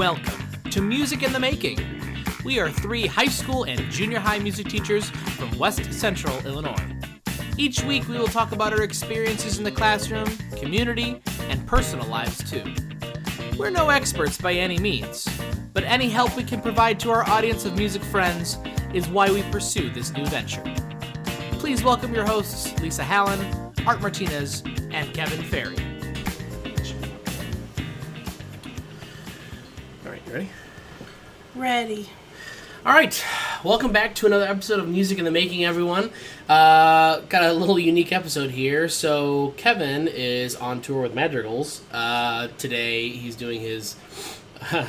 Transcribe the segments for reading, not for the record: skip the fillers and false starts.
Welcome to Music in the Making. We are 3 high school and junior high music teachers from West Central Illinois. Each week we will talk about our experiences in the classroom, community, and personal lives too. We're no experts by any means, but any help we can provide to our audience of music friends is why we pursue this new venture. Please welcome your hosts, Lisa Hallen, Art Martinez, and Kevin Ferry. All right, you ready? Ready. All right, welcome back to another episode of Music in the Making, everyone. Got a little unique episode here. So Kevin is on tour with Madrigals. Today he's doing his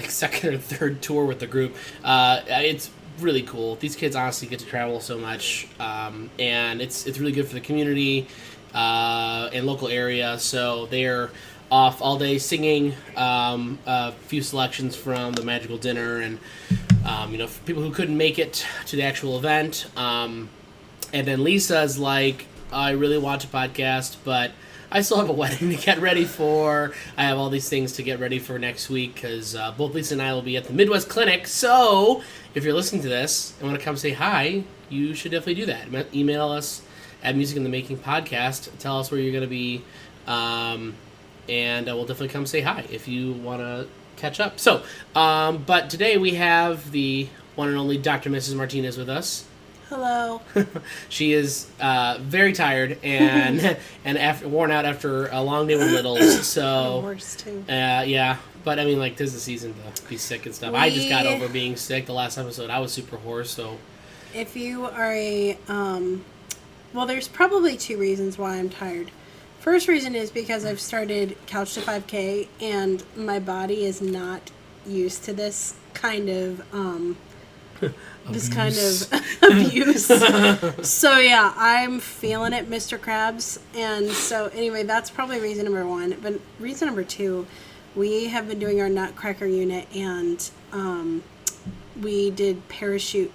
second or third tour with the group. It's really cool. These kids honestly get to travel so much, and it's really good for the community and local area. So they're off all day singing a few selections from the Magical Dinner and for people who couldn't make it to the actual event. And then Lisa's like, I really want to podcast, but I still have a wedding to get ready for. I have all these things to get ready for next week because both Lisa and I will be at the Midwest Clinic. So if you're listening to this and want to come say hi, you should definitely do that. Email us at Music in the Making Podcast. Tell us where you're going to be, and we'll definitely come say hi if you want to catch up. So, but today we have the one and only Dr. Mrs. Martinez with us. Hello. She is very tired and worn out after a long day with littles. So Worse too. Yeah, but I mean, like, this is the season to be sick and stuff. I just got over being sick. The last episode, I was super hoarse. So, if you are a well, there's probably 2 reasons why I'm tired. First reason is because I've started Couch to 5K and my body is not used to this kind of abuse. So yeah, I'm feeling it, Mr. Krabs. And so anyway, that's probably reason number 1. But reason number 2, we have been doing our Nutcracker unit and we did parachute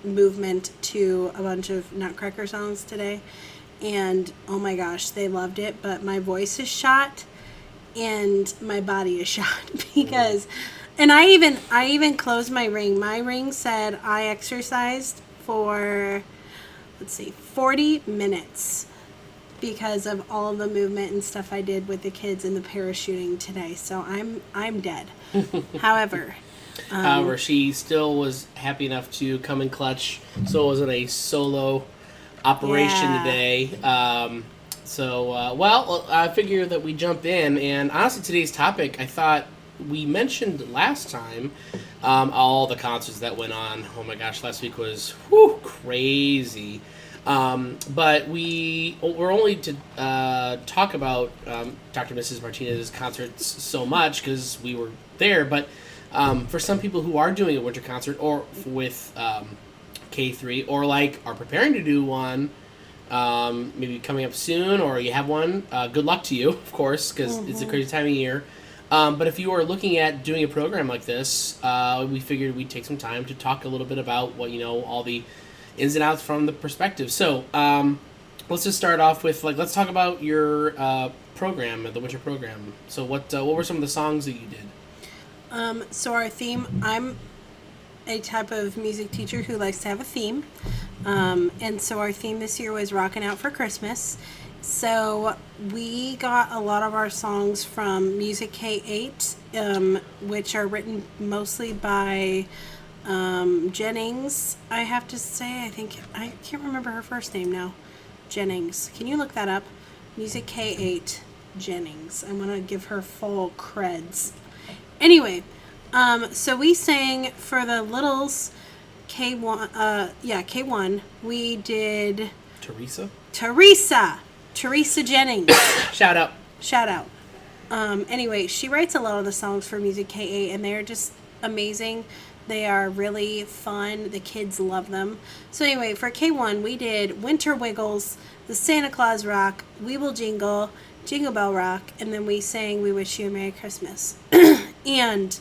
movement to a bunch of Nutcracker songs today. And oh my gosh, they loved it, but my voice is shot and my body is shot because, and I even closed my ring. My ring said I exercised for, 40 minutes because of all of the movement and stuff I did with the kids in the parachuting today. So I'm dead. However, she still was happy enough to come in clutch, so it wasn't a solo operation today. I figure that we jump in, and honestly today's topic, I thought we mentioned last time all the concerts that went on. Oh my gosh, last week was crazy. But we're only to talk about Dr. Mrs. Martinez's concerts so much because we were there, but for some people who are doing a winter concert or with K3 or like are preparing to do one, maybe coming up soon, or you have one, good luck to you, of course, because it's a crazy time of year. But if you are looking at doing a program like this, we figured we'd take some time to talk a little bit about what, all the ins and outs from the perspective. So let's just start off with, let's talk about your program, the winter program. So what were some of the songs that you did? So our theme, I'm a type of music teacher who likes to have a theme. And so our theme this year was Rockin' Out for Christmas. So we got a lot of our songs from Music K8, which are written mostly by Jennings, I have to say. I can't remember her first name now. Jennings. Can you look that up? Music K8 Jennings. I'm going to give her full creds. Anyway, so we sang for the littles K1, we did Teresa Jennings. Shout out. Anyway, she writes a lot of the songs for Music K8 and they're just amazing. They are really fun. The kids love them. So anyway, for K1 we did Winter Wiggles, the Santa Claus Rock, We Will Jingle, Jingle Bell Rock, and then we sang We Wish You a Merry Christmas. And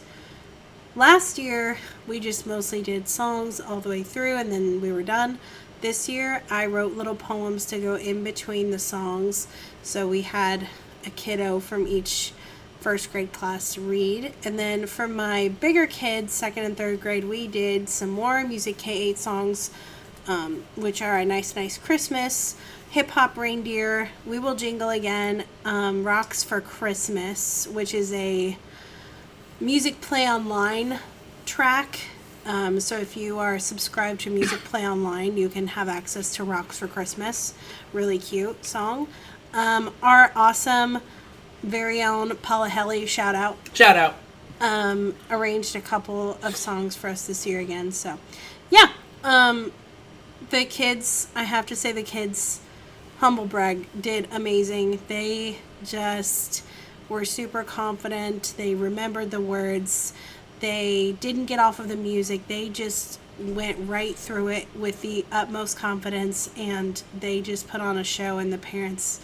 last year, we just mostly did songs all the way through, and then we were done. This year, I wrote little poems to go in between the songs. So we had a kiddo from each first grade class read. And then for my bigger kids, second and third grade, we did some more Music K8 songs, which are A Nice Nice Christmas, Hip Hop Reindeer, We Will Jingle Again, Rocks for Christmas, which is a Music Play Online track. So if you are subscribed to Music Play Online, you can have access to Rocks for Christmas. Really cute song. Our awesome, very own Paula Helly, shout out. Shout out. Arranged a couple of songs for us this year again. So, yeah. The kids, I have to say the kids, humble brag, did amazing. They just were super confident. They remembered the words. They didn't get off of the music. They just went right through it with the utmost confidence, and they just put on a show, and the parents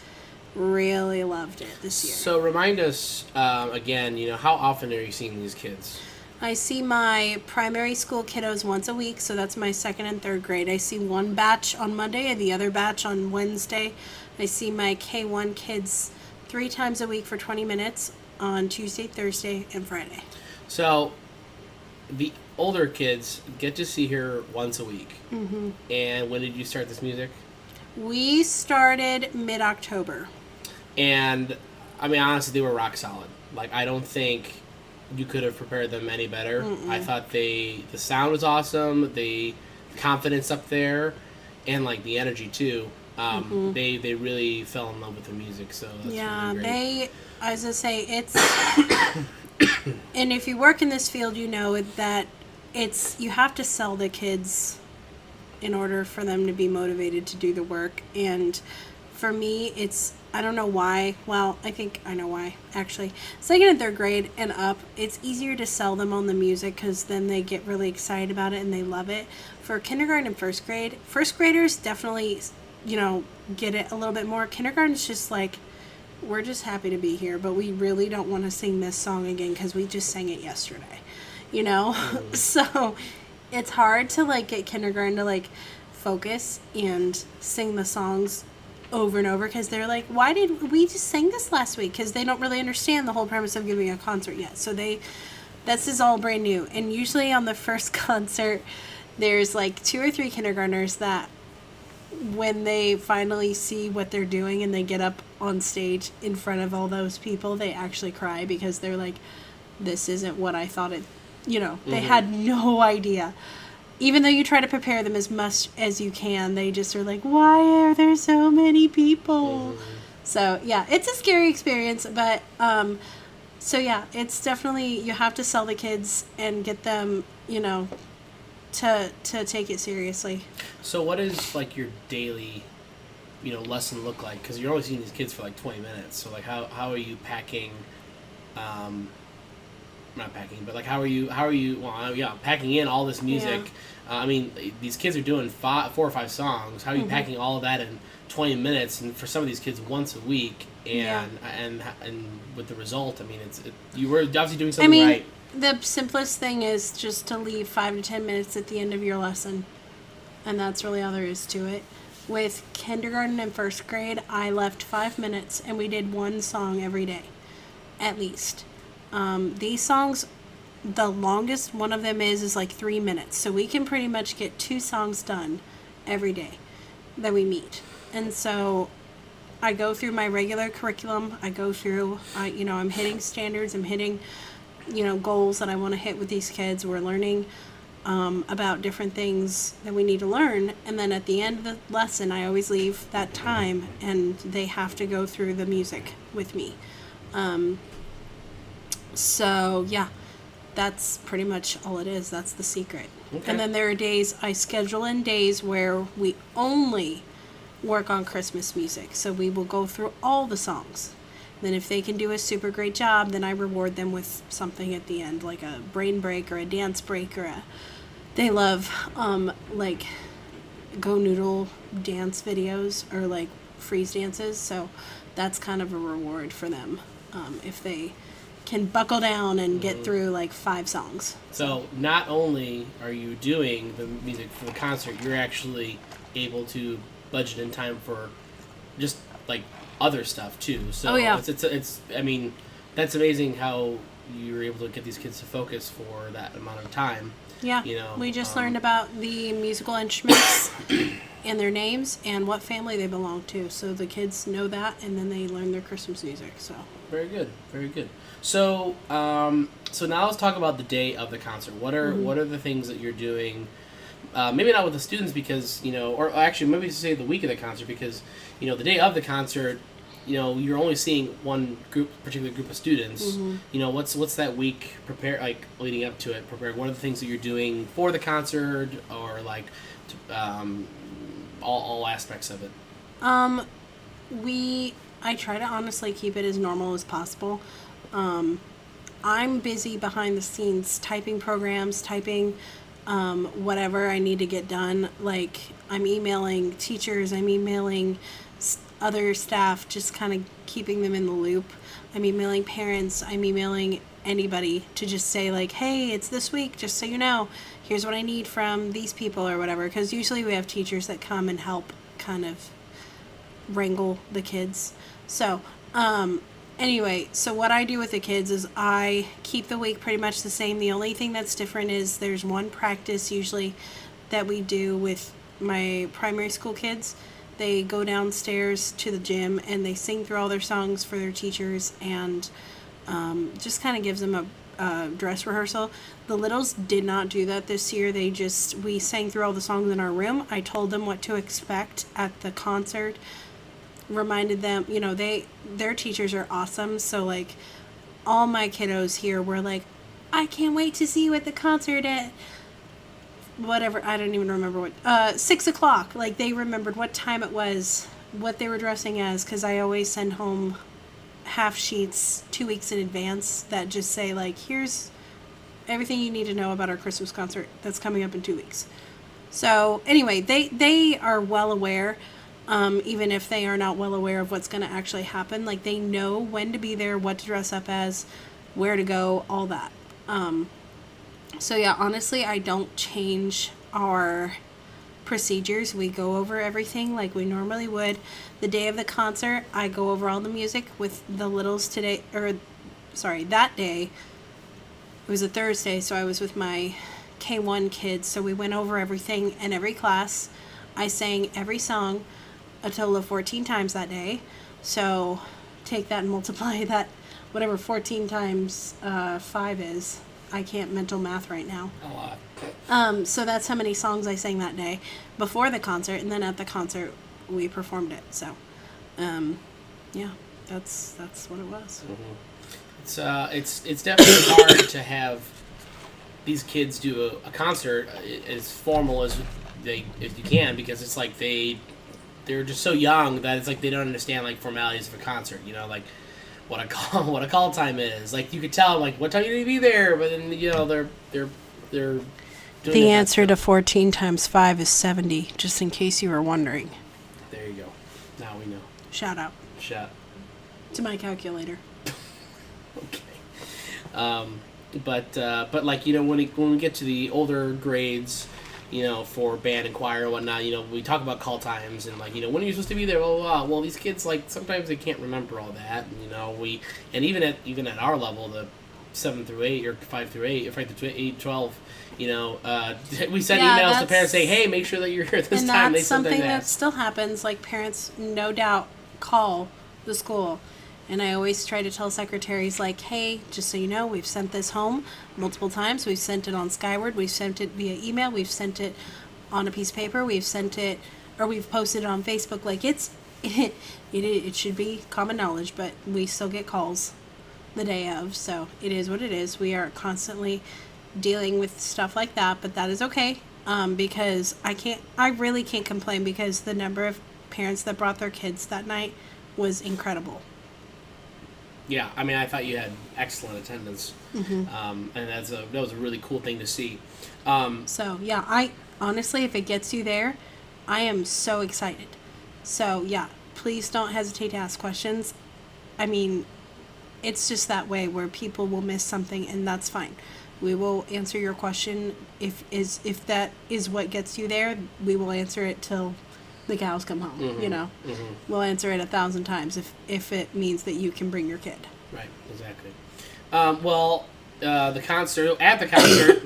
really loved it this year. So remind us, again, how often are you seeing these kids? I see my primary school kiddos once a week, so that's my second and third grade. I see one batch on Monday and the other batch on Wednesday. I see my K1 kids 3 times a week for 20 minutes on Tuesday, Thursday, and Friday. So the older kids get to see her once a week. Mm-hmm. And when did you start this music? We started mid-October. And, I mean, honestly, they were rock solid. Like, I don't think you could have prepared them any better. Mm-mm. I thought the sound was awesome, the confidence up there, and, like, the energy, too. Mm-hmm. They really fell in love with the music, so that's really great. As I say, it's... And if you work in this field, you know that you have to sell the kids in order for them to be motivated to do the work. And for me, I don't know why. Well, I think I know why, actually. Second and third grade and up, it's easier to sell them on the music because then they get really excited about it and they love it. For kindergarten and first graders definitely, get it a little bit more. Kindergarten's just like, we're just happy to be here, but we really don't want to sing this song again because we just sang it yesterday, Mm. So it's hard to, get kindergarten to, focus and sing the songs over and over because they're like, why did we just sing this last week? Because they don't really understand the whole premise of giving a concert yet. So this is all brand new. And usually on the first concert, there's, 2 or 3 kindergartners that when they finally see what they're doing and they get up on stage in front of all those people, they actually cry because they're like, this isn't what I thought it, they had no idea. Even though you try to prepare them as much as you can, they just are like, why are there so many people? Mm-hmm. So, yeah, it's a scary experience, but, it's definitely, you have to sell the kids and get them, to take it seriously. So what is your daily lesson look like? Because you're only seeing these kids for 20 minutes. So how are you packing? Not packing, but how are you? Packing in all this music. Yeah. I mean, these kids are doing 4 or 5 songs. How are you mm-hmm. packing all of that in 20 minutes? And for some of these kids, once a week, and with the result, I mean, you were obviously doing something right. The simplest thing is just to leave 5 to 10 minutes at the end of your lesson. And that's really all there is to it. With kindergarten and first grade, I left 5 minutes and we did 1 song every day, at least. These songs, the longest one of them is 3 minutes. So we can pretty much get 2 songs done every day that we meet. And so I go through my regular curriculum. I go through, I'm hitting standards. I'm hitting goals that I want to hit with these kids. We're learning about different things that we need to learn. And then at the end of the lesson, I always leave that time and they have to go through the music with me. That's pretty much all it is. That's the secret. Okay. And then there are days, I schedule in days where we only work on Christmas music. So we will go through all the songs. Then if they can do a super great job, then I reward them with something at the end, like a brain break or a dance break they love Go Noodle dance videos or freeze dances. So that's kind of a reward for them if they can buckle down and get through 5 songs. So not only are you doing the music for the concert, you're actually able to budget in time for just other stuff too. So it's I mean, that's amazing how you were able to get these kids to focus for that amount of time. Yeah, you know, we just learned about the musical instruments and their names and what family they belong to. So the kids know that, and then they learn their Christmas music. So very good, very good. So, so now let's talk about the day of the concert. What are the things that you're doing? Maybe not with the students because or actually maybe say the week of the concert because the day of the concert, you're only seeing one particular group of students. What's that week leading up to it? Prepare. What are the things that you're doing for the concert, or all aspects of it? I try to honestly keep it as normal as possible. I'm busy behind the scenes typing programs, whatever I need to get done. Like I'm emailing teachers, I'm emailing other staff, just kind of keeping them in the loop. I'm emailing parents, I'm emailing anybody to just say like, hey, it's this week, just so you know, here's what I need from these people or whatever. Because usually we have teachers that come and help kind of wrangle the kids. So, anyway, so what I do with the kids is I keep the week pretty much the same. The only thing that's different is there's one practice usually that we do with my primary school kids. They go downstairs to the gym and they sing through all their songs for their teachers and just kind of gives them a dress rehearsal. The littles did not do that this year. We sang through all the songs in our room. I told them what to expect at the concert. Reminded them, their teachers are awesome. So like all my kiddos here were like, I can't wait to see you at the concert at whatever, I don't even remember what, 6:00. Like they remembered what time it was, what they were dressing as, because I always send home half sheets 2 weeks in advance that just say like, here's everything you need to know about our Christmas concert that's coming up in 2 weeks. So anyway, they are well aware, even if they are not well aware of what's going to actually happen. Like they know when to be there, what to dress up as, where to go, all that. So yeah, honestly, I don't change our procedures. We go over everything like we normally would. The day of the concert, I go over all the music with the littles that day. It was a Thursday, so I was with my K1 kids, so we went over everything in every class. I sang every song a total of 14 times that day. So take that and multiply that, whatever 14 times 5 is. I can't mental math right now. A lot. So that's how many songs I sang that day before the concert, and then at the concert we performed it. So, yeah, that's what it was. It's definitely hard to have these kids do a concert as formal as if you can, because it's like they're just so young that it's like they don't understand like formalities of a concert. Like what a call time is. Like you could tell them like what time you need to be there, but then they're doing the answer to 14 times 5 is 70, just in case you were wondering. There you go. Now we know. Shout out to my calculator. Okay. But like when we get to the older grades, for band and choir and whatnot, we talk about call times and like when are you supposed to be there? Blah, blah, blah. Well, these kids like sometimes they can't remember all that. And even at our level, the 7 through 8 or 5 through 8, or 5 through 8, 12. We send emails to parents saying, "Hey, make sure that you're here at this and time." That's something that still happens. Like parents, no doubt, call the school. And I always try to tell secretaries, like, hey, just so you know, we've sent this home multiple times. We've sent it on Skyward. We've sent it via email. We've sent it on a piece of paper. We've sent it, or we've posted it on Facebook. Like, it should be common knowledge, but we still get calls the day of. So it is what it is. We are constantly dealing with stuff like that, but that is okay. Because I really can't complain, because the number of parents that brought their kids that night was incredible. Yeah, I mean, I thought you had excellent attendance, and that was a really cool thing to see. So yeah, I honestly, if it gets you there, I am so excited. So yeah, please don't hesitate to ask questions. I mean, it's just that way where people will miss something, and that's fine. We will answer your question if that is what gets you there. We will answer it till the cows come home. We'll answer it 1,000 times if it means that you can bring your kid. Right, exactly. The concert, at the concert,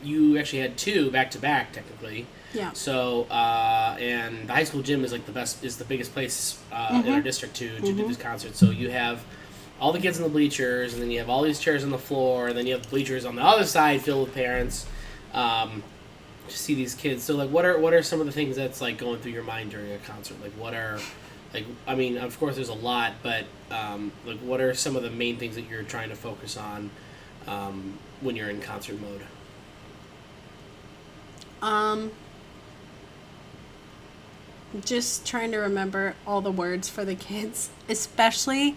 you actually had two back-to-back, technically. Yeah. So, and the high school gym is like the biggest place in our district to do this concert. So you have all the kids in the bleachers, and then you have all these chairs on the floor, and then you have bleachers on the other side filled with parents. To see these kids. So, like, what are some of the things that's like going through your mind during a concert? Like, what are, like, I mean, of course, there's a lot, but like, what are some of the main things that you're trying to focus on when you're in concert mode? Just trying to remember all the words for the kids, especially,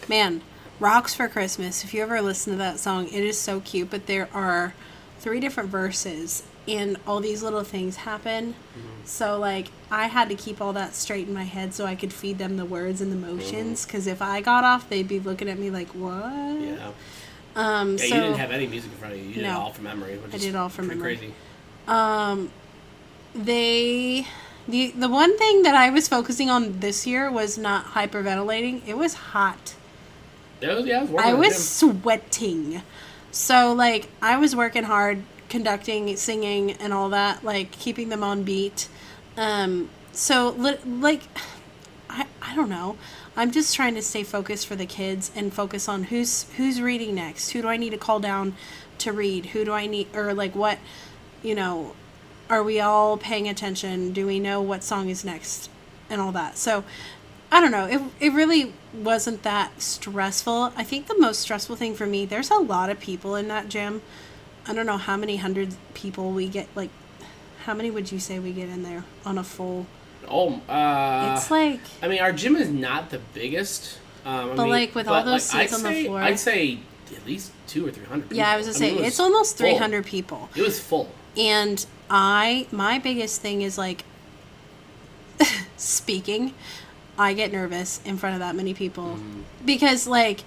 man, Rocks for Christmas. If you ever listen to that song, it is so cute, but there are 3 different verses and all these little things happen. So, like, I had to keep all that straight in my head so I could feed them the words and the motions, because if I got off, they'd be looking at me like, what? Yeah. So, you didn't have any music in front of you. You did it all from memory. Which I did all from memory. Crazy. The one thing that I was focusing on this year was not hyperventilating. It was hot. I was sweating. So, like, I was working hard, conducting, singing, and all that, like, keeping them on beat. So, like, I don't know. I'm just trying to stay focused for the kids and focus on who's reading next. Who do I need to call down to read? Who do I need, or, like, what, you know, are we all paying attention? Do we know what song is next? And all that. So, I don't know. It really wasn't that stressful. I think the most stressful thing for me, there's a lot of people in that gym. I don't know how many hundred people we get. Like, how many would you say we get in there on a full? It's like, I mean, our gym is not the biggest. With all those seats on the floor, I'd say at least 200 or 300 people. Yeah, I was gonna say it's almost 300 people. It was full. And my biggest thing is, like, speaking. I get nervous in front of that many people because, like,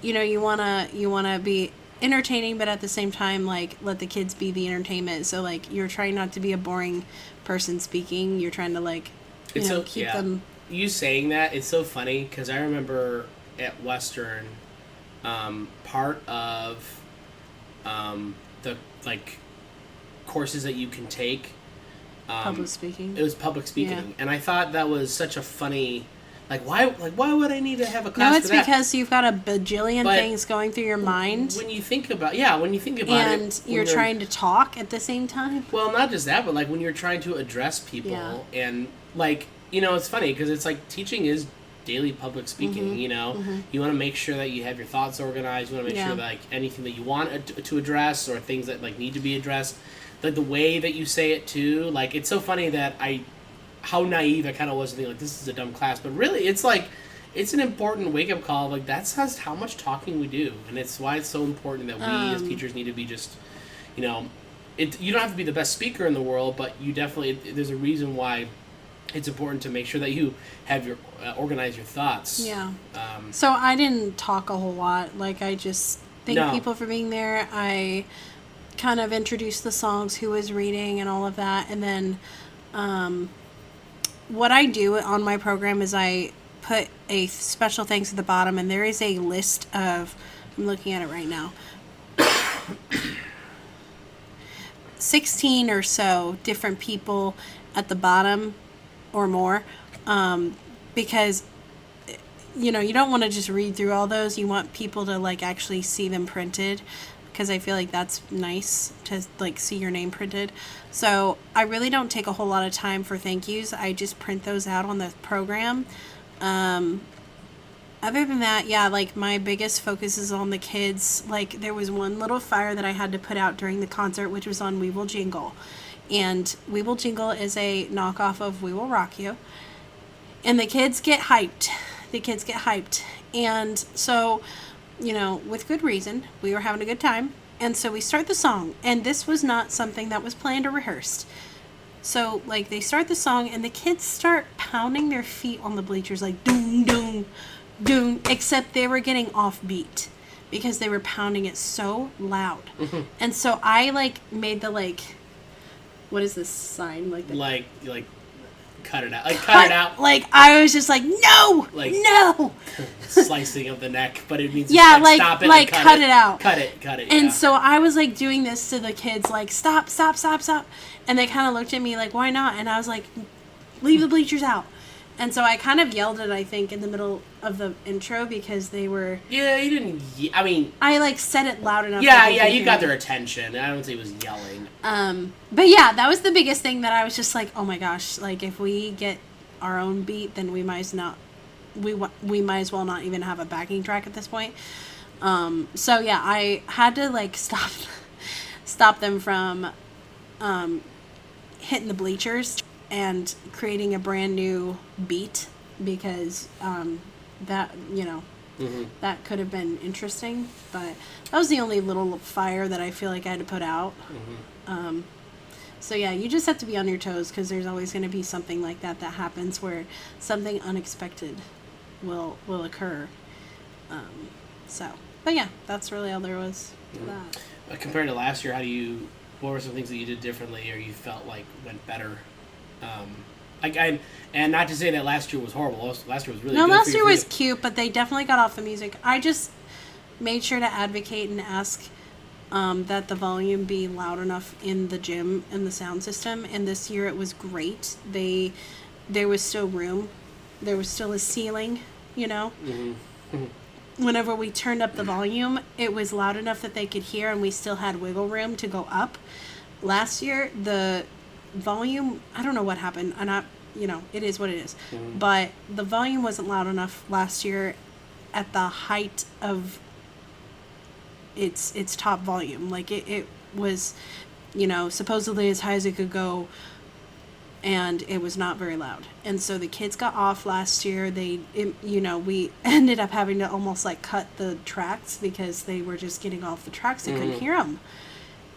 you know, you wanna be entertaining, but at the same time, like, let the kids be the entertainment. So, like, you're trying not to be a boring person speaking. You're trying to, like, keep them. You saying that, it's so funny because I remember at Western, part of the, like, courses that you can take. Public speaking. It was public speaking, and I thought that was such a funny. Why would I need to have a class? No, it's because you've got a bajillion things going through your mind. When you think about it, and you're trying to talk at the same time. Well, not just that, but like when you're trying to address people, and like, you know, it's funny because it's like teaching is daily public speaking. You know, you want to make sure that you have your thoughts organized. You want to make sure that, like, anything that you want to address or things that, like, need to be addressed. Like, the way that you say it, too. Like, it's so funny that how naive I kind of was to think, like, this is a dumb class. But really, it's, like, it's an important wake-up call. Like, that's how much talking we do. And it's why it's so important that we, as teachers, need to be just, you know... You don't have to be the best speaker in the world, but you definitely... There's a reason why it's important to make sure that you have organize your thoughts. Yeah. So I didn't talk a whole lot. Like, I just thank people for being there. I... kind of introduced the songs, who was reading, and all of that. And then what I do on my program is I put a special thanks at the bottom, and there is a list of, I'm looking at it right now, 16 or so different people at the bottom or more, because, you know, you don't want to just read through all those. You want people to, like, actually see them printed, because I feel like that's nice to, like, see your name printed. So I really don't take a whole lot of time for thank yous. I just print those out on the program. Other than that, yeah, like, my biggest focus is on the kids. Like, there was one little fire that I had to put out during the concert, which was on We Will Jingle. And We Will Jingle is a knockoff of We Will Rock You. And the kids get hyped. And so... you know, with good reason, we were having a good time, and so we start the song, and this was not something that was planned or rehearsed. So, like, they start the song, and the kids start pounding their feet on the bleachers, like, doom, doom, doom, except they were getting off beat, because they were pounding it so loud. And so I, like, made the, like, what is this sign? Like, cut it out. Like, cut it out. Like, I was just like, no! Like, no! Slicing of the neck, but it means yeah, like stop it, like cut it out. Cut it, And so I was like doing this to the kids, like, stop. And they kind of looked at me like, why not? And I was like, leave the bleachers out. And so I kind of yelled it, I think, in the middle of the intro because they were... Yeah, you didn't... I mean... I, like, said it loud enough. Yeah, you got their attention. I don't think it was yelling. But yeah, that was the biggest thing that I was just like, oh my gosh, like, if we get our own beat, then we might as well not even have a backing track at this point. So yeah, I had to, like, stop them from hitting the bleachers and creating a brand new beat because that, you know, that could have been interesting, but that was the only little fire that I feel like I had to put out. So yeah, you just have to be on your toes because there's always going to be something like that happens where something unexpected will occur. But yeah, that's really all there was to that. Compared to last year, what were some things that you did differently or you felt like went better? And not to say that last year was horrible. Last year was really good. No, last year was cute, but they definitely got off the music. I just made sure to advocate and ask that the volume be loud enough in the gym and the sound system. And this year it was great. There was still room. There was still a ceiling, you know. Whenever we turned up the volume, it was loud enough that they could hear, and we still had wiggle room to go up. Last year, the volume, I don't know what happened. It is what it is. But the volume wasn't loud enough last year at the height of its top volume. Like it was, supposedly as high as it could go, and it was not very loud. And so the kids got off last year. We ended up having to almost like cut the tracks because they were just getting off the tracks. They couldn't hear them.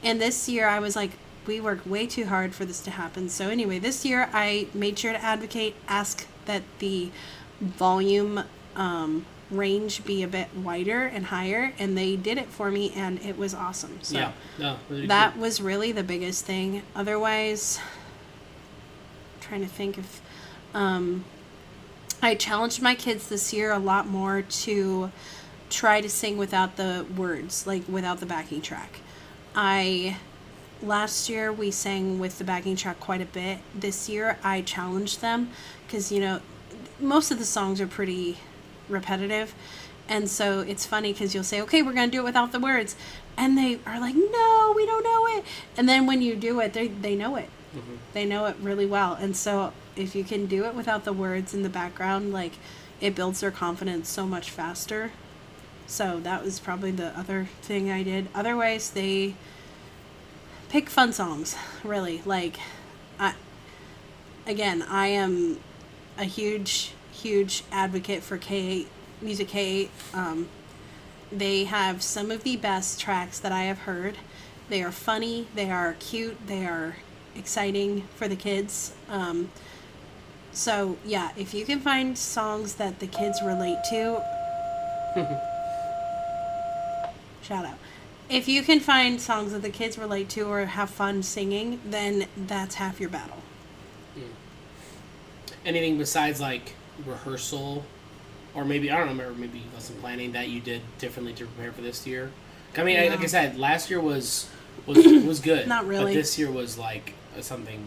And this year I was like, we worked way too hard for this to happen. So anyway, this year I made sure to ask that the volume range be a bit wider and higher, and they did it for me, and it was awesome. So that was really the biggest thing. Otherwise, trying to think if I challenged my kids this year a lot more to try to sing without the words, like without the backing track. Last year we sang with the backing track quite a bit. This year I challenged them because, most of the songs are pretty repetitive. And so it's funny because you'll say, okay, we're going to do it without the words. And they are like, no, we don't know it. And then when you do it, they know it. They know it really well. And so if you can do it without the words in the background, like, it builds their confidence so much faster. So that was probably the other thing I did. Otherwise, they pick fun songs, really. Like, I am a huge advocate for K8, Music K8. They have some of the best tracks that I have heard. They are funny, they are cute, they are exciting for the kids. So, yeah, if you can find songs that the kids relate to... Shout out. If you can find songs that the kids relate to or have fun singing, then that's half your battle. Anything besides, like, rehearsal, or maybe, I don't know, maybe lesson planning that you did differently to prepare for this year? I mean, like I said, last year was good. Not really. But this year was, like, something...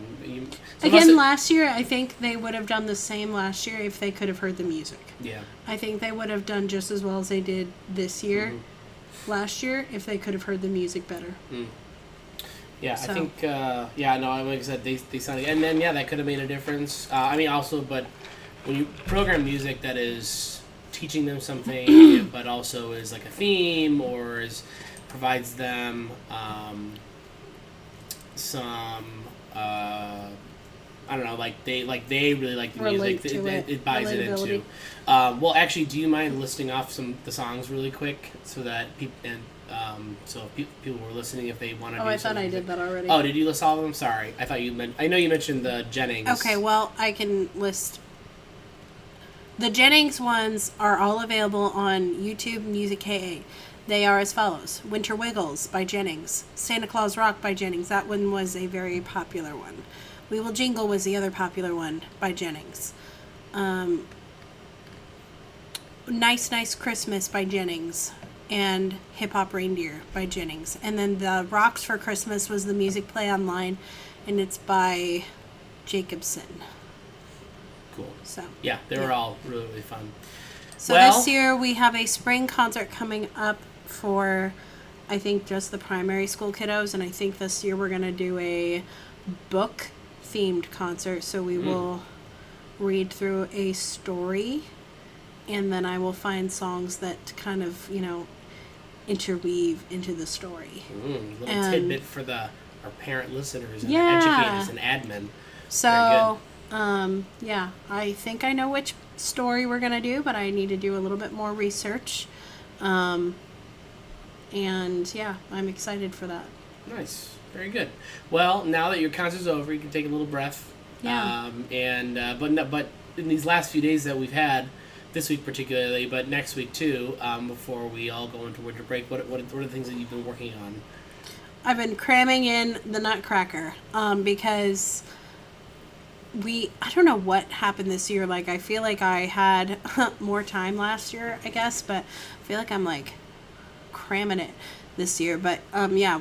last year, I think they would have done the same last year if they could have heard the music. Yeah. I think they would have done just as well as they did this year. Last year, if they could have heard the music better. Yeah, so. I think, like I said, they sounded, and then, that could have made a difference. But when you program music that is teaching them something, but also is like a theme, or provides them some, I don't know, they really like the music. It buys it into. Well, actually, do you mind listing off the songs really quick so that people if people were listening, if they want to? I thought I did that already. Oh, did you list all of them? Sorry, I thought you meant. I know you mentioned the Jennings. Okay, well, I can list. The Jennings ones are all available on YouTube Music K8. They are as follows: Winter Wiggles by Jennings, Santa Claus Rock by Jennings. That one was a very popular one. We Will Jingle was the other popular one by Jennings. Nice Nice Christmas by Jennings, and Hip Hop Reindeer by Jennings. And then the Rocks for Christmas was the Music Play Online, and it's by Jacobson. Cool. So yeah, they were all really, really fun. So this year we have a spring concert coming up for, I think, just the primary school kiddos, and I think this year we're going to do a book themed concert. So we will read through a story, and then I will find songs that kind of, interweave into the story. Little tidbit for our parent listeners and educators and admin. So, I think I know which story we're going to do, but I need to do a little bit more research. And yeah, I'm excited for that. Nice. Very good. Well, now that your concert's over, you can take a little breath. Yeah. But in these last few days that we've had, this week particularly, but next week too, before we all go into winter break, what are the things that you've been working on? I've been cramming in the Nutcracker because I don't know what happened this year. Like, I feel like I had more time last year, I guess, but I feel like I'm like cramming it this year. But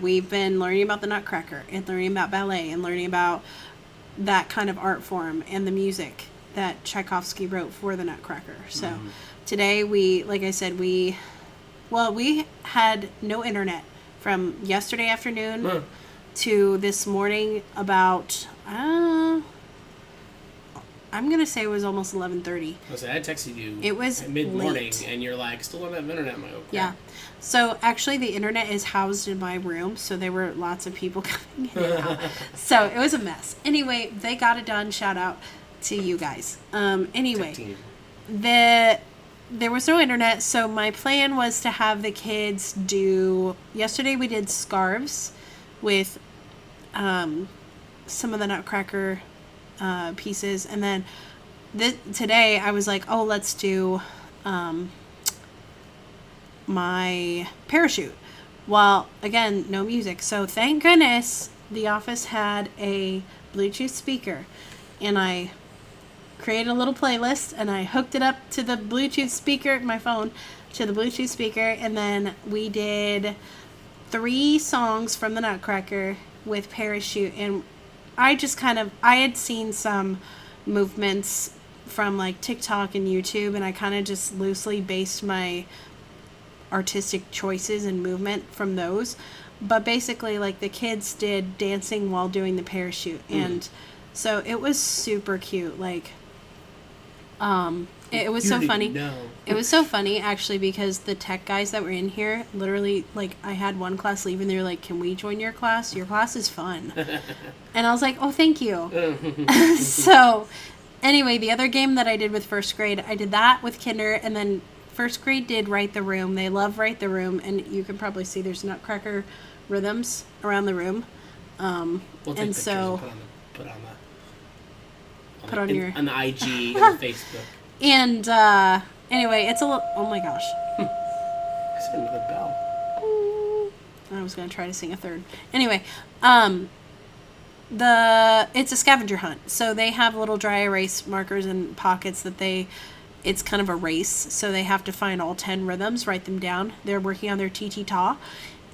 we've been learning about the Nutcracker and learning about ballet and learning about that kind of art form and the music that Tchaikovsky wrote for the Nutcracker. So today like I said, we had no internet from yesterday afternoon to this morning about I'm going to say it was almost 11:30. I texted you it was mid-morning, late. And you're like, still don't have internet. I'm like, okay. Yeah. So, actually, the internet is housed in my room, so there were lots of people coming in and out. So, it was a mess. Anyway, they got it done. Shout out to you guys. Anyway, there was no internet, so my plan was to have the kids do... Yesterday, we did scarves with some of the Nutcracker pieces, and then today I was like, oh, let's do my parachute. Well, again, no music, so thank goodness the office had a Bluetooth speaker, and I created a little playlist and I hooked it up to the Bluetooth speaker, my phone, to the Bluetooth speaker, and then we did 3 songs from the Nutcracker with parachute. And I had seen some movements from like TikTok and YouTube, and I kind of just loosely based my artistic choices and movement from those. But basically, like, the kids did dancing while doing the parachute, and so it was super cute. Like, it was so funny. It was so funny, actually, because the tech guys that were in here, literally, like, I had one class leave, and they were like, "Can we join your class? Your class is fun." And I was like, "Oh, thank you." So, anyway, the other game that I did with first grade, I did that with kinder, and then first grade did Write the Room. They love Write the Room, and you can probably see there's Nutcracker rhythms around the room. We'll take and pictures so and put on your on the IG and the Facebook. And anyway, it's a little. Oh my gosh! I said another bell. I was gonna try to sing a third. Anyway, it's a scavenger hunt, so they have little dry erase markers and pockets that it's kind of a race, so they have to find all 10 rhythms, write them down. They're working on their ta,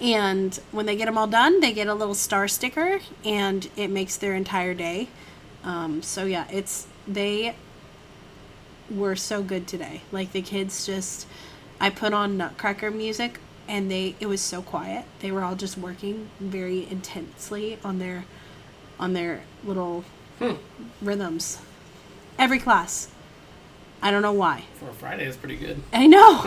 and when they get them all done, they get a little star sticker, and it makes their entire day. So yeah, they were so good today. Like, the kids I put on Nutcracker music, and it was so quiet. They were all just working very intensely on their little rhythms. Every class. I don't know why. For a Friday, it's pretty good. I know.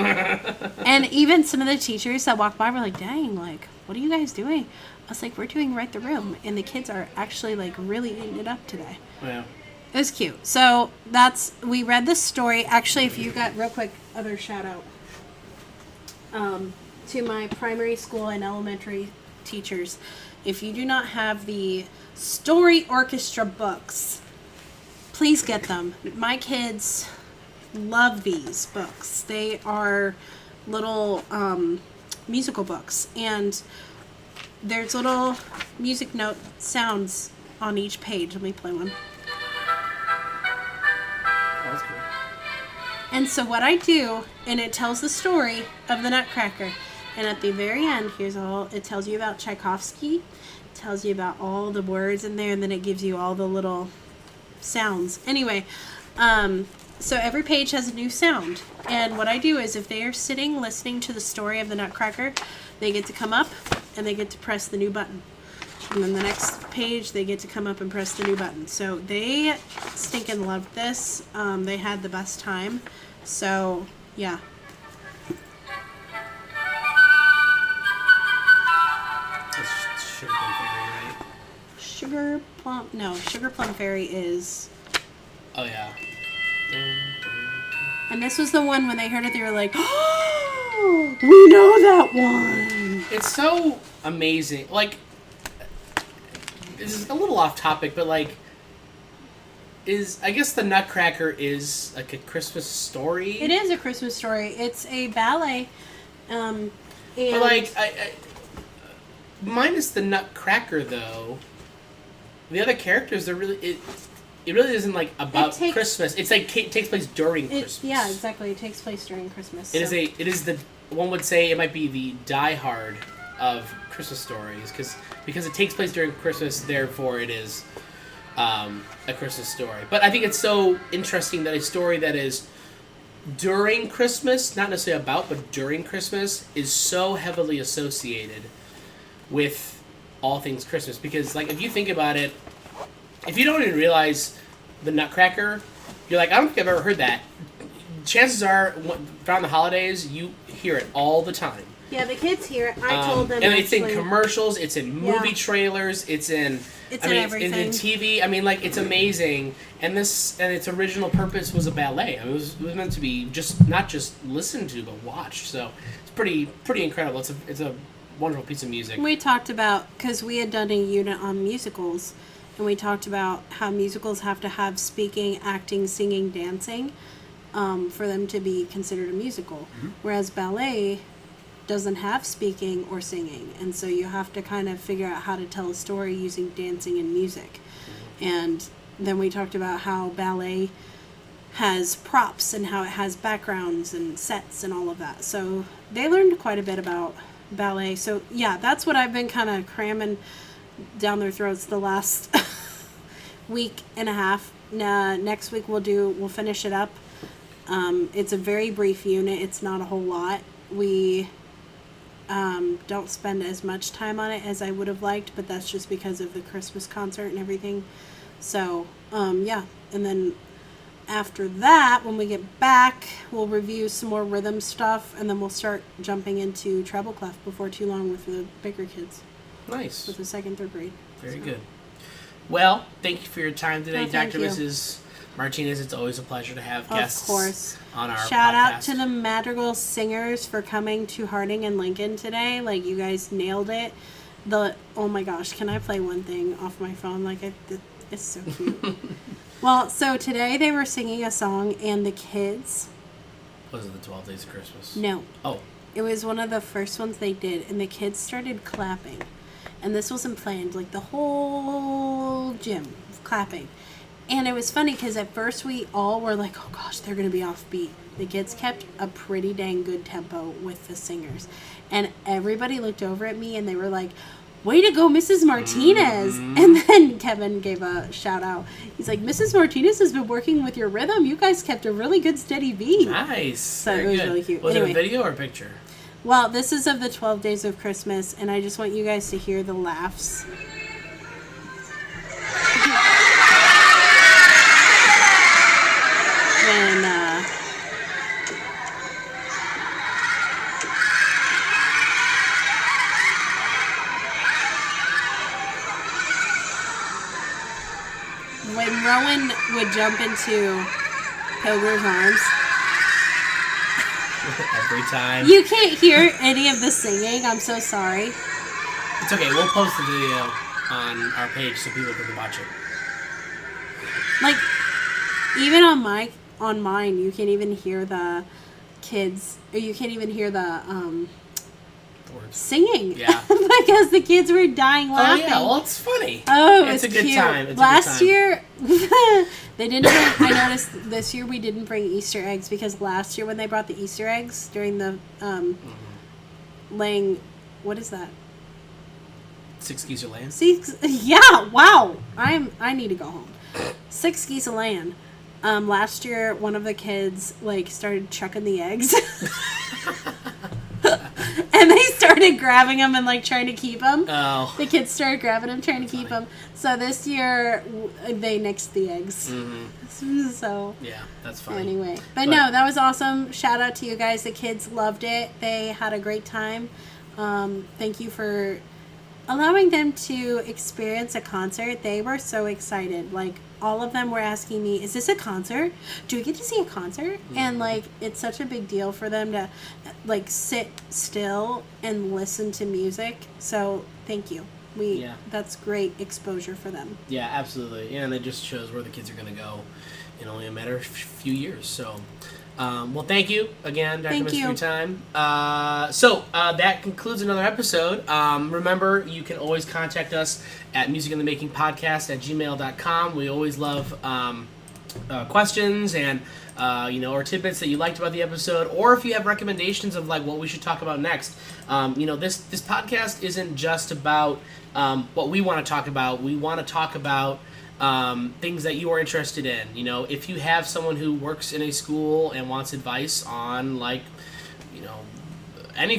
And even some of the teachers that walked by were like, "Dang, like, what are you guys doing?" I was like, "We're doing Write the Room," and the kids are actually, like, really eating it up today. Yeah. It was cute. So we read the story. Actually, if you got, real quick, other shout out to my primary school and elementary teachers. If you do not have the story orchestra books, please get them. My kids love these books. They are little musical books, and there's little music note sounds on each page. Let me play one. Oh, that's cool. And so what I do, and it tells the story of the Nutcracker. And at the very end, it tells you about Tchaikovsky, tells you about all the words in there, and then it gives you all the little sounds. Anyway, so every page has a new sound. And what I do is if they are sitting listening to the story of the Nutcracker, they get to come up and they get to press the new button. And then the next page, they get to come up and press the new button. So they stinking loved this. They had the best time. So, yeah. That's Sugar Plum Fairy, right? Sugar Plum Fairy is... Oh, yeah. And this was the one when they heard it, they were like, oh, we know that one. It's so amazing. Like, this is a little off topic, but like, I guess the Nutcracker is like a Christmas story. It is a Christmas story. It's a ballet. And But like, I minus the Nutcracker though, the other characters are really it really isn't like about Christmas. It's like it takes place during Christmas. Yeah, exactly. It takes place during Christmas. It is the one would say it might be the Die Hard of Christmas stories because it takes place during Christmas, therefore it is a Christmas story. But I think it's so interesting that a story that is during Christmas, not necessarily about, but during Christmas, is so heavily associated with all things Christmas. Because like if you think about it, if you don't even realize the Nutcracker, you're like, I don't think I've ever heard that. Chances are, around the holidays, you hear it all the time. Yeah, the kids hear it. I told them. And it's in commercials, it's in movie trailers, it's in everything. It's in TV. I mean, like, it's amazing. And its original purpose was a ballet. I mean, it was meant to be not just listened to, but watched. So it's pretty incredible. It's a wonderful piece of music. We talked about, because we had done a unit on musicals, and we talked about how musicals have to have speaking, acting, singing, dancing for them to be considered a musical. Mm-hmm. Whereas ballet doesn't have speaking or singing, and so you have to kind of figure out how to tell a story using dancing and music. Mm-hmm. And then we talked about how ballet has props and how it has backgrounds and sets and all of that. So they learned quite a bit about ballet. So yeah, that's what I've been kind of cramming down their throats the last week and a half. Next week we'll finish it up. It's a very brief unit. It's not a whole lot. We don't spend as much time on it as I would have liked, but that's just because of the Christmas concert and everything. So yeah, and then after that, when we get back, we'll review some more rhythm stuff, and then we'll start jumping into treble clef before too long with the bigger kids. Nice. With the 2nd, 3rd grade. Very good. Well, thank you for your time today, Thank Dr. you. Mrs. Martinez. It's always a pleasure to have guests Of course. on our Shout podcast. out to the Madrigal Singers for coming to Harding and Lincoln today. Like, you guys nailed it. Oh my gosh, can I play one thing off my phone? Like, it's so cute. Well, so today they were singing a song, and the kids... Was it the 12 Days of Christmas? No. Oh. It was one of the first ones they did, and the kids started clapping. And this wasn't planned, like the whole gym was clapping. And it was funny because at first we all were like, oh gosh, they're going to be offbeat. The kids kept a pretty dang good tempo with the singers. And everybody looked over at me and they were like, way to go, Mrs. Martinez. Mm-hmm. And then Kevin gave a shout out. He's like, Mrs. Martinez has been working with your rhythm. You guys kept a really good steady beat. Nice. So Very it was good. really cute. Was Anyway. it a video or a picture? Well, this is of the 12 Days of Christmas, and I just want you guys to hear the laughs. When Rowan would jump into Pilger's arms. Every time. You can't hear any of the singing. I'm so sorry. It's okay. We'll post the video on our page so people can watch it. Like, even on mine, you can't even hear the kids, or you can't even hear the afterwards? Singing. Yeah. Because the kids were dying laughing. Oh, yeah. Well, it's funny. Oh, it's a good cute. time. It's Last a good time. year, they didn't bring, I noticed this year we didn't bring Easter eggs because last year when they brought the Easter eggs during the laying, what is that? 6 geese are laying. Yeah, wow. I need to go home. 6 geese a laying. Last year, one of the kids started chucking the eggs, and they started grabbing them and trying to keep them. Oh. The kids started grabbing them, trying to keep them. So this year, they nixed the eggs. Mm-hmm. So yeah, that's funny. Anyway, but no, that was awesome. Shout out to you guys. The kids loved it. They had a great time. Thank you for allowing them to experience a concert. They were so excited. All of them were asking me, is this a concert? Do we get to see a concert? Mm-hmm. And it's such a big deal for them to sit still and listen to music. So thank you. That's great exposure for them. Yeah, absolutely. Yeah, and it just shows where the kids are going to go in only a matter of a few years. So well, thank you again, Dr. Miss, for your time. So that concludes another episode. Remember, you can always contact us at musicinthemakingpodcast@gmail.com. We always love questions and or tidbits that you liked about the episode, or if you have recommendations of what we should talk about next. This podcast isn't just about what we want to talk about. We want to talk about things that you are interested in. If you have someone who works in a school and wants advice on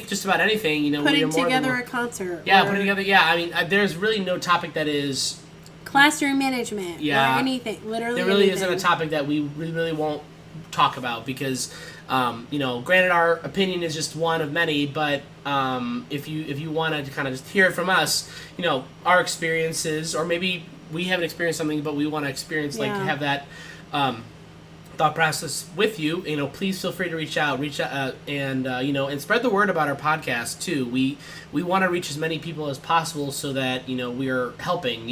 just about anything, putting together a concert. Yeah, putting together. Yeah, I mean, there's really no topic that is classroom management. Yeah, or anything. Literally, there really anything. isn't a topic that we really won't talk about because, granted, our opinion is just one of many. But if you want to kind of just hear it from us, our experiences, or maybe we haven't experienced something, but we want to experience, have that thought process with you. Please feel free to reach out, and spread the word about our podcast too. We want to reach as many people as possible so that we are helping.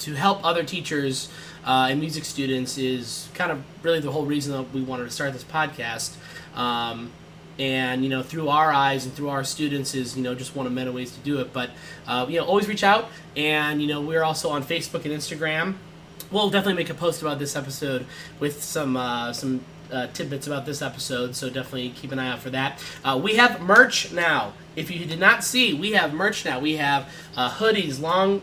To help other teachers and music students is kind of really the whole reason that we wanted to start this podcast. And through our eyes and through our students is just one of many ways to do it. But always reach out, and we're also on Facebook and Instagram. We'll definitely make a post about this episode with some tidbits about this episode, so definitely keep an eye out for that. We have merch now. If you did not see, we have merch now. We have hoodies, long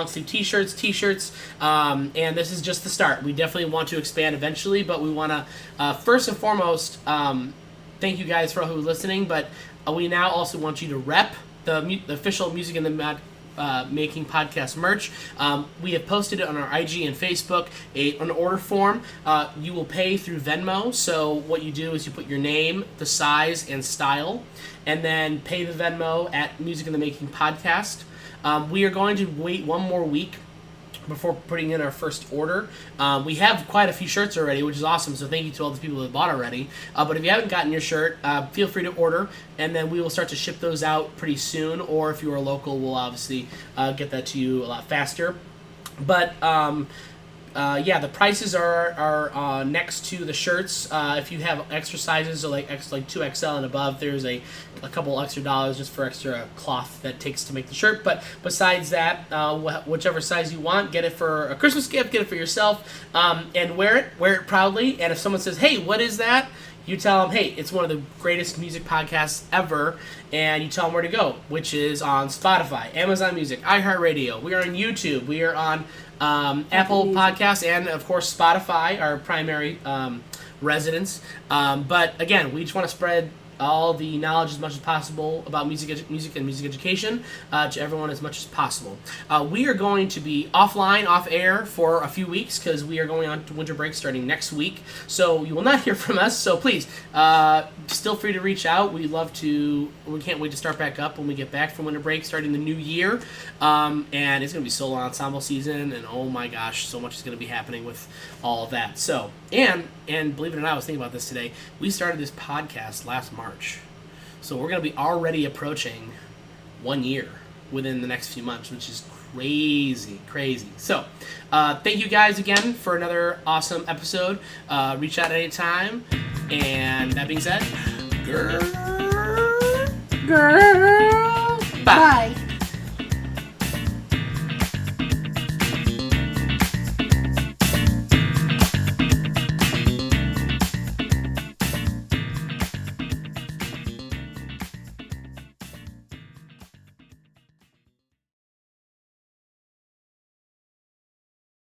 sleeve t-shirts, and this is just the start. We definitely want to expand eventually, but we want to first and foremost thank you guys for who are listening, but we now also want you to rep the official Music in the Making podcast merch. We have posted it on our IG and Facebook, an order form. You will pay through Venmo, so what you do is you put your name, the size, and style, and then pay the Venmo at Music in the Making podcast. We are going to wait one more week before putting in our first order. We have quite a few shirts already, which is awesome, so thank you to all the people that bought already. But if you haven't gotten your shirt, feel free to order, and then we will start to ship those out pretty soon, or if you are local, we'll obviously get that to you a lot faster. But the prices are next to the shirts. If you have extra sizes, or like 2XL and above, there's a couple extra dollars just for extra cloth that takes to make the shirt. But besides that, whichever size you want, get it for a Christmas gift, get it for yourself, and wear it proudly. And if someone says, "Hey, what is that?" you tell them, "Hey, it's one of the greatest music podcasts ever," and you tell them where to go, which is on Spotify, Amazon Music, iHeartRadio. We are on YouTube. We are on Apple Podcasts, and of course Spotify, our primary residence. But again, we just want to spread all the knowledge as much as possible about music and music education to everyone as much as possible. We are going to be off air for a few weeks because we are going on to winter break starting next week. So you will not hear from us. So please, still free to reach out. We can't wait to start back up when we get back from winter break starting the new year. And it's going to be solo ensemble season, and oh my gosh, so much is going to be happening with all of that. So, and believe it or not, I was thinking about this today. We started this podcast last March. So we're going to be already approaching 1 year within the next few months, which is crazy. So thank you guys again for another awesome episode. Reach out anytime. And that being said, grrr. girl. Bye.